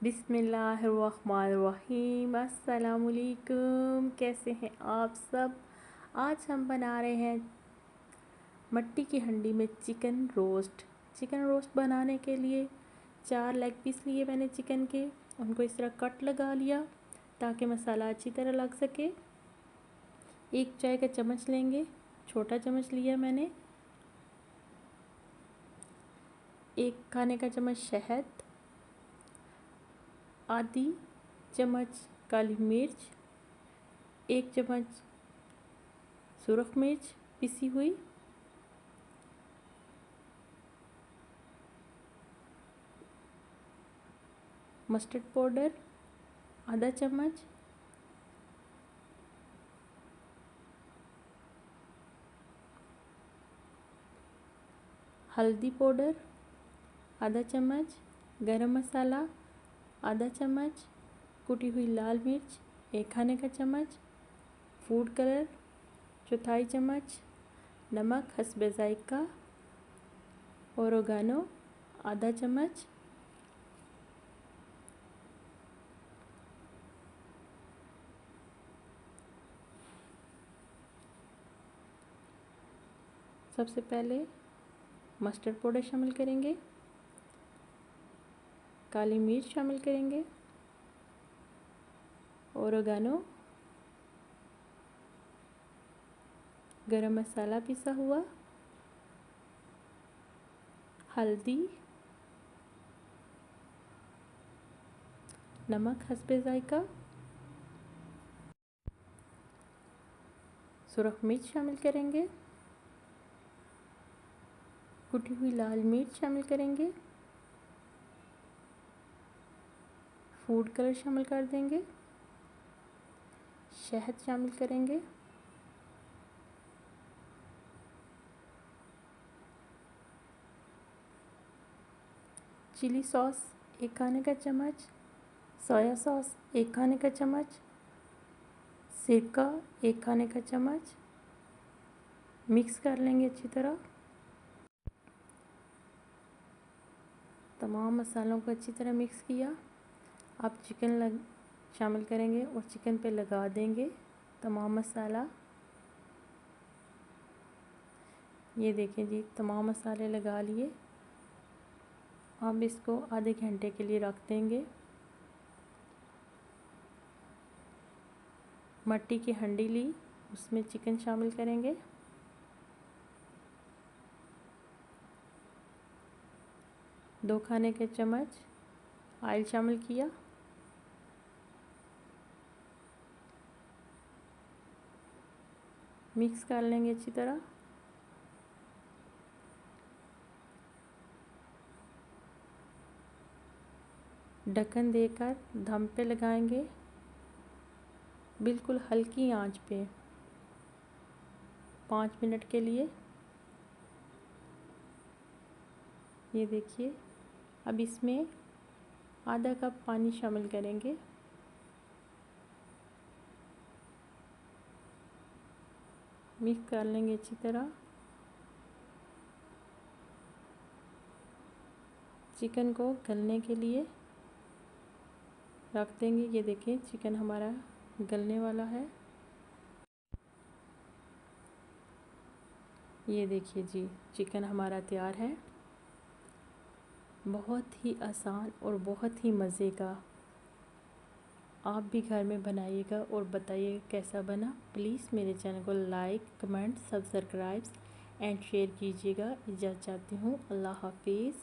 बिस्मिल्लाहिर्रहमानिर्रहीम। अस्सलामुअलैकुम। कैसे हैं आप सब। आज हम बना रहे हैं मट्टी की हंडी में चिकन रोस्ट। चिकन रोस्ट बनाने के लिए 4 लेग पीस लिए मैंने चिकन के, उनको इस तरह कट लगा लिया ताकि मसाला अच्छी तरह लग सके। 1 चाय का चम्मच लेंगे, छोटा चम्मच लिया मैंने। 1 खाने का चम्मच शहद, आधी चम्मच काली मिर्च, 1 चम्मच सुरख मिर्च पिसी हुई, मस्टर्ड पाउडर आधा चम्मच, हल्दी पाउडर आधा चम्मच, गरम मसाला आधा चम्मच, कुटी हुई लाल मिर्च 1 खाने का चम्मच, फूड कलर चौथाई चम्मच, नमक हस्बे जायका, ओरिगानो आधा चम्मच, सबसे पहले मस्टर्ड पाउडर शामिल करेंगे, काली मिर्च शामिल करेंगे, ओरिगानो, गरम मसाला पिसा हुआ, हल्दी, नमक हस्बे जायका, सुरख मिर्च शामिल करेंगे, कुटी हुई लाल मिर्च शामिल करेंगे, फूड कलर शामिल कर देंगे, शहद शामिल करेंगे, चिली सॉस 1 खाने का चम्मच, सोया सॉस 1 खाने का चम्मच, सिरका 1 खाने का चम्मच। मिक्स कर लेंगे अच्छी तरह। तमाम मसालों को अच्छी तरह मिक्स किया। अब चिकन शामिल करेंगे और चिकन पे लगा देंगे तमाम मसाला। ये देखें जी, तमाम मसाले लगा लिए। अब इसको आधे घंटे के लिए रख देंगे। मट्टी की हंडी ली, उसमें चिकन शामिल करेंगे। दो खाने के चम्मच ऑयल शामिल किया। मिक्स कर लेंगे अच्छी तरह। ढक्कन देकर दम पे लगाएंगे, बिल्कुल हल्की आंच पे 5 मिनट के लिए। ये देखिए, अब इसमें आधा कप पानी शामिल करेंगे। मिक्स कर लेंगे अच्छी तरह। चिकन को गलने के लिए रख देंगे। ये देखिए, चिकन हमारा गलने वाला है। ये देखिए जी, चिकन हमारा तैयार है। बहुत ही आसान और बहुत ही मज़े का। आप भी घर में बनाइएगा और बताइएगा कैसा बना। प्लीज़ मेरे चैनल को like, comment, subscribe and share कीजिएगा। इजाज़त चाहती हूँ। अल्लाह हाफिज़।